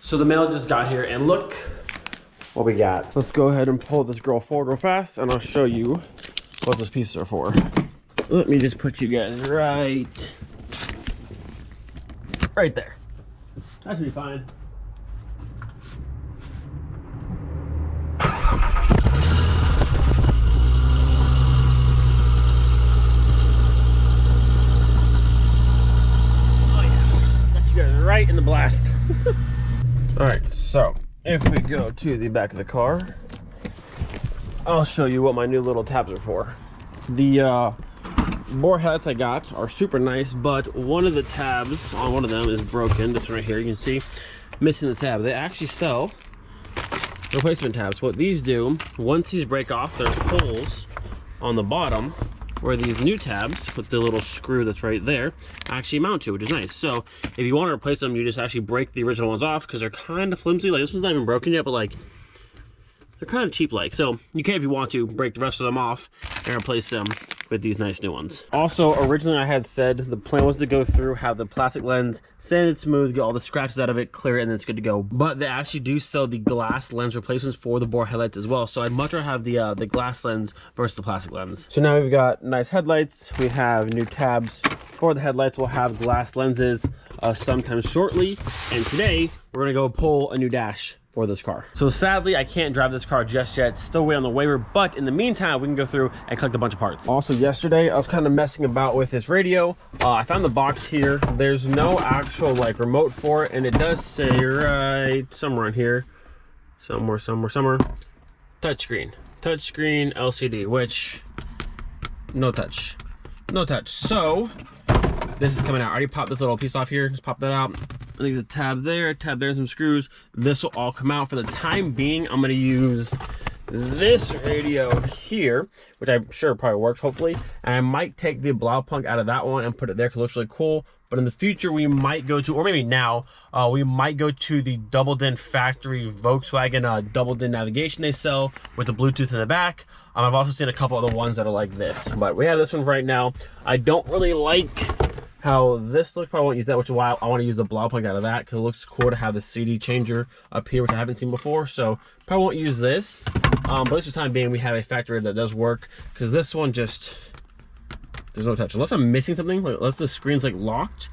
So the mail just got here and look what we got. Let's go ahead and pull this girl forward real fast and I'll show you what those pieces are for. Let me just put you guys right there. That should be fine. Oh yeah, got you guys right in the blast. All right, so if we go to the back of the car, I'll show you what my new little tabs are for. The Bora headlights I got are super nice, but one of the tabs on one of them is broken. This one right here, you can see, missing the tab. They actually sell replacement tabs. What these do, once these break off, there's holes on the bottom where these new tabs with the little screw that's right there actually mount to, which is nice. So if you want to replace them, you just actually break the original ones off because they're kind of flimsy. Like this one's not even broken yet, but like they're kind of cheap like. So you can, if you want to, break the rest of them off and replace them with these nice new ones. Also, originally I had said the plan was to go through, have the plastic lens sanded smooth, get all the scratches out of it, clear it, and then it's good to go. But they actually do sell the glass lens replacements for the Bora headlights as well. So I'd much rather have the glass lens versus the plastic lens. So now we've got nice headlights. We have new tabs for the headlights. We'll have glass lenses sometime shortly. And today we're gonna go pull a new dash for this car. So sadly, I can't drive this car just yet. Still waiting on the waiver, but in the meantime, we can go through and collect a bunch of parts. Also, yesterday, I was kind of messing about with this radio. I found the box here. There's no actual like remote for it, and it does say right somewhere in here, somewhere, touchscreen LCD, which no touch. So this is coming out. I already popped this little piece off here. Just pop that out. I think there's a tab there, and some screws. This will all come out. For the time being, I'm gonna use this radio here, which I'm sure probably works, hopefully. And I might take the blow plug out of that one and put it there because it looks really cool. But in the future, we might go to, or maybe now, we might go to the double DIN factory Volkswagen double DIN navigation they sell with the Bluetooth in the back. I've also seen a couple other ones that are like this, but we have this one right now. I don't really like how this looks. Probably won't use that, which is why I want to use the blow plug out of that because it looks cool to have the CD changer up here, which I haven't seen before. So probably won't use this, but at least for the time being, we have a factory that does work because this one just, there's no touch. Unless I'm missing something, like, unless the screen's like locked,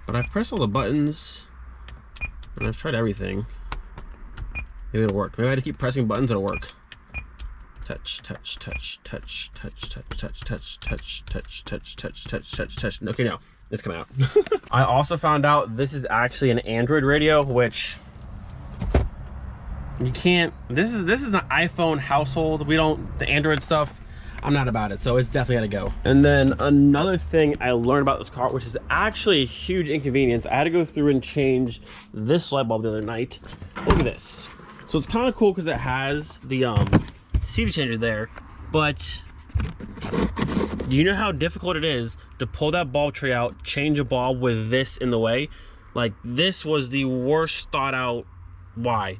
but I've pressed all the buttons and I've tried everything. Maybe it'll work. Maybe I just keep pressing buttons, it'll work. Touch. Okay, now it's coming out. I also found out this is actually an Android radio, which you can't. This is an iPhone household. We don't, the Android stuff, I'm not about it, so it's definitely gotta go. And then another thing I learned about this car, which is actually a huge inconvenience, I had to go through and change this light bulb the other night. Look at this. So it's kind of cool because it has the CD changer there, but you know how difficult it is to pull that bulb tray out, change a bulb with this in the way? Like, this was the worst thought out. Why?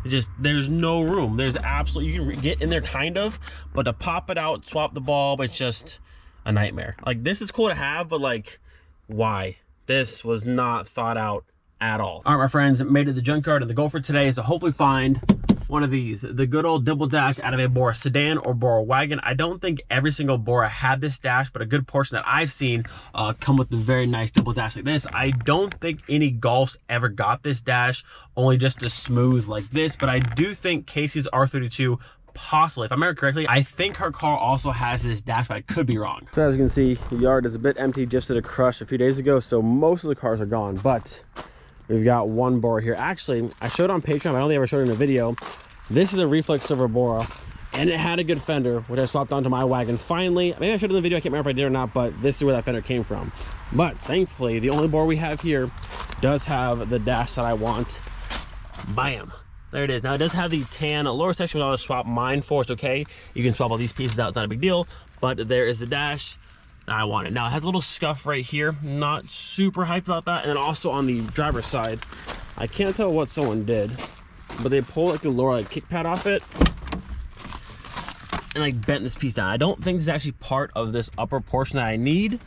Just, there's no room. There's absolutely, you can get in there kind of, but to pop it out, swap the bulb, it's just a nightmare. Like, this is cool to have, but like, why? This was not thought out at all. All right, my friends, made it to the junkyard, and the goal for today is to hopefully find one of these, the good old double dash out of a Bora sedan or Bora Wagon. I don't think every single Bora had this dash, but a good portion that I've seen come with the very nice double dash like this. I don't think any Golfs ever got this dash, only just as smooth like this, but I do think Casey's R32 possibly, if I remember correctly, I think her car also has this dash, but I could be wrong. So as you can see, the yard is a bit empty, just did a crush a few days ago, so most of the cars are gone, but we've got one Bora here. Actually, I showed on Patreon, I only ever showed it in a video. This is a reflex silver Bora, and it had a good fender, which I swapped onto my Wagon finally. Maybe I showed it in the video, I can't remember if I did or not, but this is where that fender came from. But thankfully, the only Bora we have here does have the dash that I want. Bam! There it is. Now it does have the tan lower section, which I'll swap mine for. It's okay. You can swap all these pieces out, it's not a big deal. But there is the dash that I wanted. Now it has a little scuff right here. Not super hyped about that. And then also on the driver's side, I can't tell what someone did, but they pulled like the lower like kick pad off it and like bent this piece down. I don't think this is actually part of this upper portion that I need,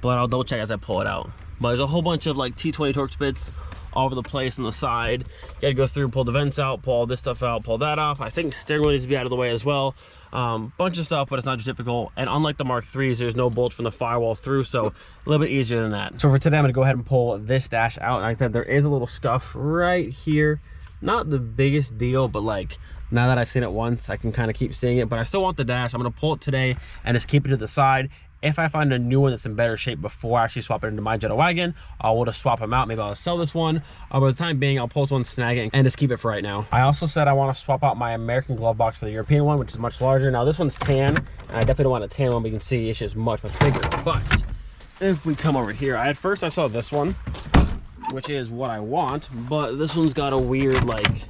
but I'll double check as I pull it out. But there's a whole bunch of like T20 Torx bits all over the place on the side. You gotta go through, pull the vents out, pull all this stuff out, pull that off. I think steering wheel needs to be out of the way as well. Bunch of stuff, but it's not just difficult. And unlike the Mark IIIs, there's no bolts from the firewall through, so a little bit easier than that. So for today, I'm gonna go ahead and pull this dash out. Like I said, there is a little scuff right here. Not the biggest deal, but like, now that I've seen it once, I can kind of keep seeing it, but I still want the dash. I'm gonna pull it today and just keep it to the side. If I find a new one that's in better shape before I actually swap it into my Jetta wagon, we'll just swap them out. Maybe I'll sell this one. By the time being, I'll pull this one, snag it, and just keep it for right now. I also said I want to swap out my American glove box for the European one, which is much larger. Now this one's tan, and I definitely don't want a tan one, but you can see it's just much, much bigger. But if we come over here, at first I saw this one, which is what I want, but this one's got a weird, like,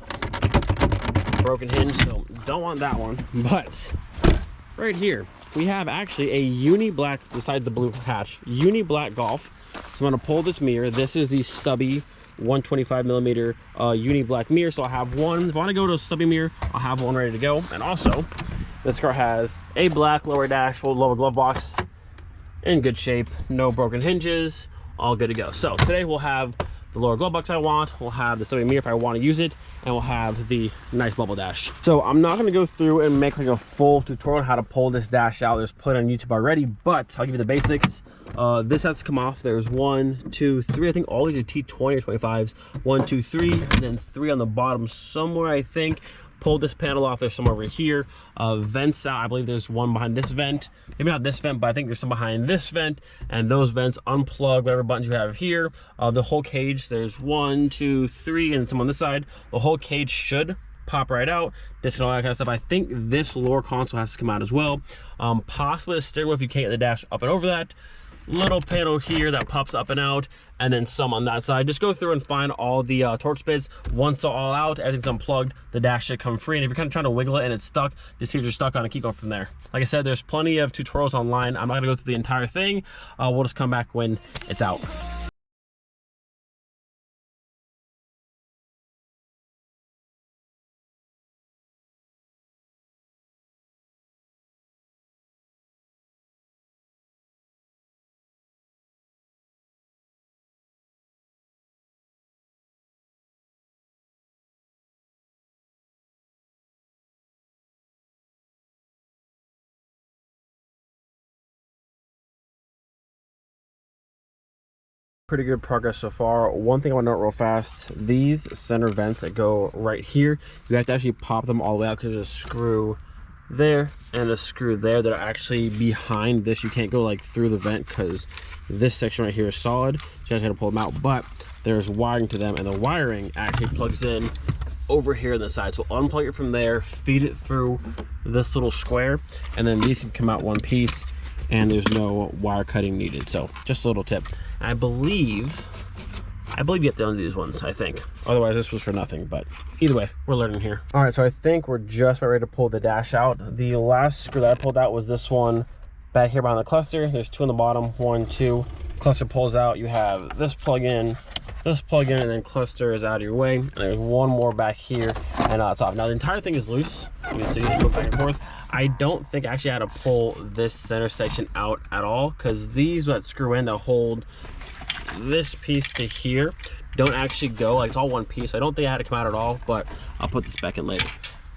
broken hinge, so don't want that one. But right here, we have actually a uni black, beside the blue hatch, uni black Golf. So I'm gonna pull this mirror. This is the stubby 125mm uni black mirror. So I'll have one. If I wanna go to a stubby mirror, I'll have one ready to go. And also, this car has a black lower dash, full lower glove box, in good shape, no broken hinges, all good to go. So today we'll have the lower glove box I want, we'll have the stubby mirror if I want to use it, and we'll have the nice bubble dash. So I'm not going to go through and make like a full tutorial on how to pull this dash out. There's plenty on YouTube already, but I'll give you the basics. This has to come off. There's 1, 2, 3. I think all these are T20 or 25s. 1, 2, 3, and then 3 on the bottom somewhere, I think. Pull this panel off. There's some over here. Vents out. I believe there's one behind this vent. Maybe not this vent, but I think there's some behind this vent. And those vents, unplug whatever buttons you have here. The whole cage, there's 1, 2, 3, and some on this side. The whole cage should pop right out. Disc and all that kind of stuff. I think this lower console has to come out as well. Possibly the steering wheel if you can't get the dash up and over that. Little panel here that pops up and out, and then some on that side. Just go through and find all the Torx bits. Once it's all out, everything's unplugged, the dash should come free. And if you're kind of trying to wiggle it and it's stuck, just see if you're stuck on it, keep going from there. Like I said, there's plenty of tutorials online. I'm not gonna go through the entire thing. We'll just come back when it's out. Pretty good progress so far. One thing I want to note real fast, these center vents that go right here, you have to actually pop them all the way out because there's a screw there and a screw there that are actually behind this. You can't go like through the vent because this section right here is solid, so you have to pull them out. But there's wiring to them, and the wiring actually plugs in over here on the side. So unplug it from there, feed it through this little square, and then these can come out one piece, and there's no wire cutting needed. So just a little tip. I believe you have to undo these ones, I think. Otherwise this was for nothing, but either way, we're learning here. All right, so I think we're just about ready to pull the dash out. The last screw that I pulled out was this one back here behind the cluster. There's 2 on the bottom, 1, 2. Cluster pulls out, you have this plug in, and then cluster is out of your way. And there's one more back here, and it's off. Now the entire thing is loose. You can see it go back and forth. I don't think I actually had to pull this center section out at all, because these that screw in to hold this piece to here don't actually go, like it's all one piece. I don't think I had to come out at all, but I'll put this back in later.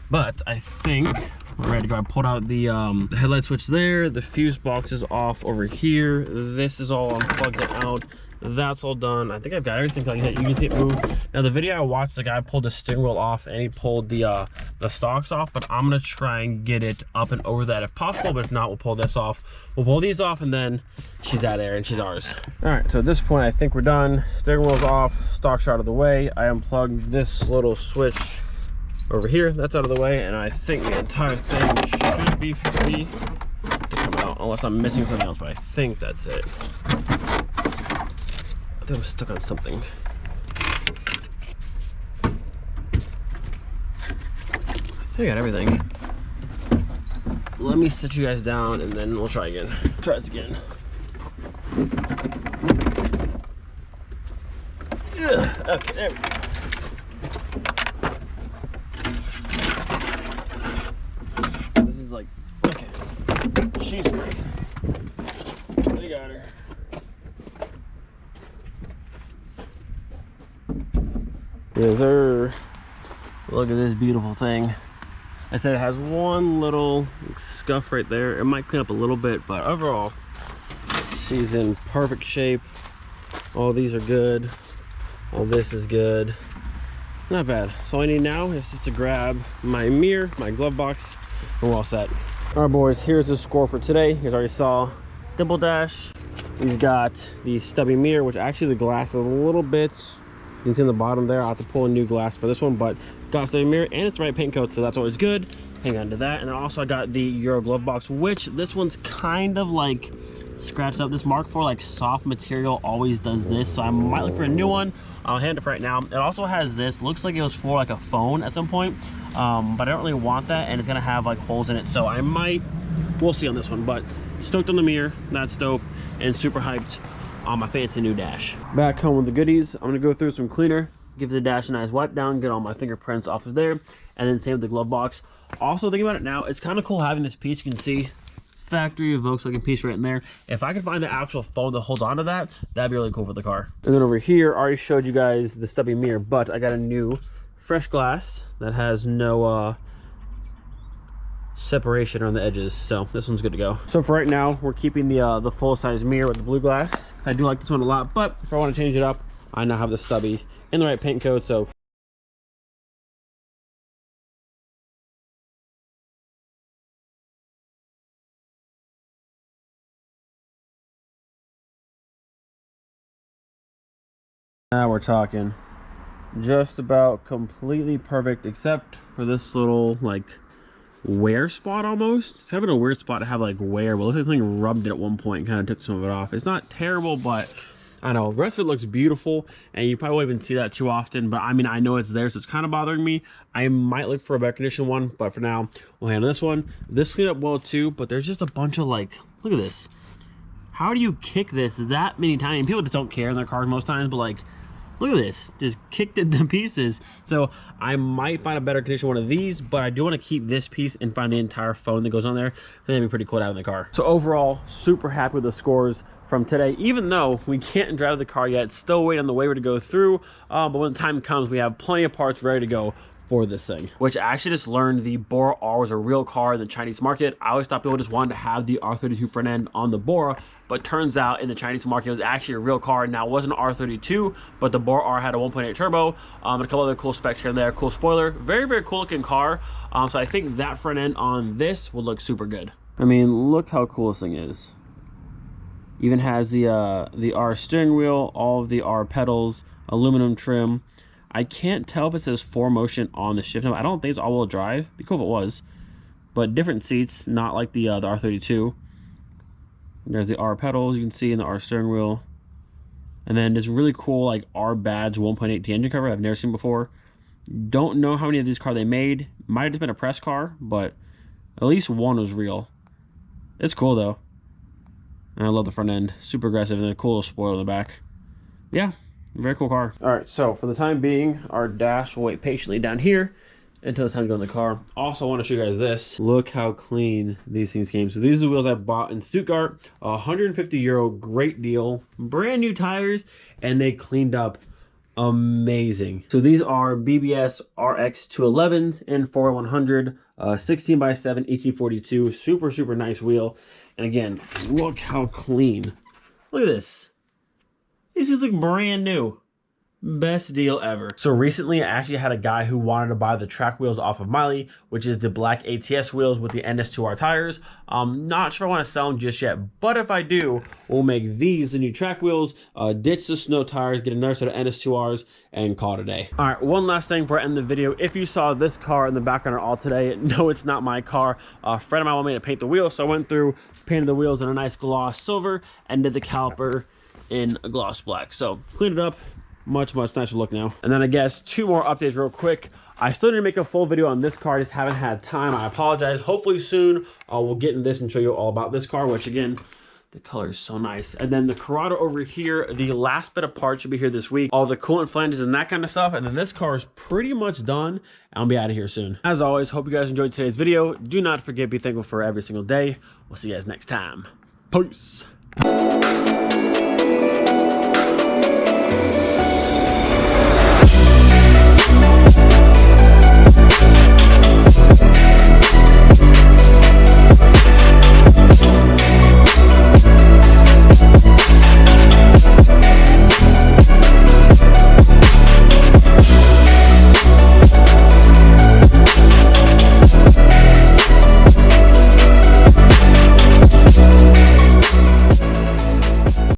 But I think we're ready to go. I pulled out the headlight switch there, the fuse box is off over here, this is all unplugged and out. That's all done. I think I've got everything like that. You can see it move. Now the video I watched, the guy pulled the steering wheel off and he pulled the stalks off, but I'm gonna try and get it up and over that if possible, but if not, we'll pull this off. We'll pull these off and then she's out of there and she's ours. All right, so at this point, I think we're done. Steering wheel's off, stalks out of the way. I unplugged this little switch over here, that's out of the way, and I think the entire thing should be free to come out, unless I'm missing something else, but I think that's it. I think I'm stuck on something. I think I got everything. Let me sit you guys down and then we'll try again. Try this again. Ugh, okay, there we go. This is like, okay. She's free. We got her. Yes, sir. Look at this beautiful thing. I said it has one little scuff right there. It might clean up a little bit, but overall, she's in perfect shape. All these are good. All this is good. Not bad. So all I need now is just to grab my mirror, my glove box, and we're all set. All right, boys, here's the score for today. You guys already saw dimple dash. We've got the stubby mirror, which actually the glass is a little bit, you can see on the bottom there. I'll have to pull a new glass for this one, but got a stubby mirror and it's the right paint coat, so that's always good. Hang on to that. And then also I got the Euro glove box, which this one's kind of like scratched up. This Mark IV like soft material always does this, so I might look for a new one. I'll hand it for right now. It also has this, looks like it was for like a phone at some point, but I don't really want that, and it's gonna have like holes in it, so I might, we'll see on this one. But stoked on the mirror, that's dope, and super hyped on my fancy new dash. Back home with the goodies, I'm gonna go through some cleaner, give the dash a nice wipe down, get all my fingerprints off of there, and then same with the glove box. Also, thinking about it now, it's kind of cool having this piece. You can see factory Volkswagen piece right in there. If I could find the actual phone that holds onto that, that'd be really cool for the car. And then over here, I already showed you guys the stubby mirror, but I got a new fresh glass that has no separation on the edges, so this one's good to go. So for right now, we're keeping the full size mirror with the blue glass, because I do like this one a lot, but if I want to change it up, I now have the stubby in the right paint code. So now we're talking. Just about completely perfect, except for this little like wear spot almost. It's having a weird spot to have like wear, but it looks like something rubbed it at one point and kind of took some of it off. It's not terrible, but I don't know. The rest of it looks beautiful, and you probably won't even see that too often, but I mean, I know it's there, so it's kind of bothering me. I might look for a better condition one, but for now, we'll handle this one. This cleaned up well too, but there's just a bunch of like, look at this. How do you kick this that many times? And people just don't care in their cars most times, but like, look at this, just kicked it to pieces. So I might find a better condition one of these, but I do want to keep this piece and find the entire phone that goes on there. I think that'd be pretty cool to have in the car. So overall, super happy with the scores from today, even though we can't drive the car yet. Still waiting on the waiver to go through, but when the time comes, we have plenty of parts ready to go for this thing. Which I actually just learned the Bora R was a real car in the Chinese market. I always thought people just wanted to have the R32 front end on the Bora, but turns out in the Chinese market it was actually a real car. Now it wasn't an R32, but the Bora R had a 1.8 turbo, and a couple other cool specs here and there. Cool spoiler, very, very cool looking car. So I think that front end on this would look super good. I mean, look how cool this thing is. Even has the R steering wheel, all of the R pedals, aluminum trim. I can't tell if it says 4Motion on the shift knob. I don't think it's all-wheel drive. Be cool if it was. But different seats, not like the R32. There's the R pedals you can see in the R steering wheel. And then this really cool like R badge 1.8T engine cover I've never seen before. Don't know how many of these cars they made. Might have just been a press car, but at least one was real. It's cool though. And I love the front end. Super aggressive, and then a cool little spoiler in the back. Yeah. Very cool car. All right, so for the time being, our dash will wait patiently down here until it's time to go in the car. Also, I want to show you guys this. Look how clean these things came. So these are the wheels I bought in Stuttgart. 150 euro, great deal. Brand new tires, and they cleaned up amazing. So these are BBS RX 211s in 4100, 16x7 1842. Super, super nice wheel. And again, look how clean. Look at this. This is like brand new. Best deal ever. So recently I actually had a guy who wanted to buy the track wheels off of Miley, which is the black ATS wheels with the NS2R tires. Not sure I want to sell them just yet, but if I do, we'll make these the new track wheels, ditch the snow tires, get another set of NS2Rs, and call it a day. All right, one last thing before I end the video. If you saw this car in the background all today, no, it's not my car. A friend of mine wanted me to paint the wheels, so I went through, painted the wheels in a nice gloss silver, and did the caliper in a gloss black. So cleaned it up, much nicer look now. And then I guess two more updates real quick. I still need to make a full video on this car, just haven't had time. I apologize. Hopefully soon we'll get into this and show you all about this car, which again, the color is so nice. And then the Corrado over here, the last bit of parts should be here this week. All the coolant flanges and that kind of stuff. And then this car is pretty much done. I'll be out of here soon. As always, hope you guys enjoyed today's video. Do not forget, be thankful for every single day. We'll see you guys next time. Peace.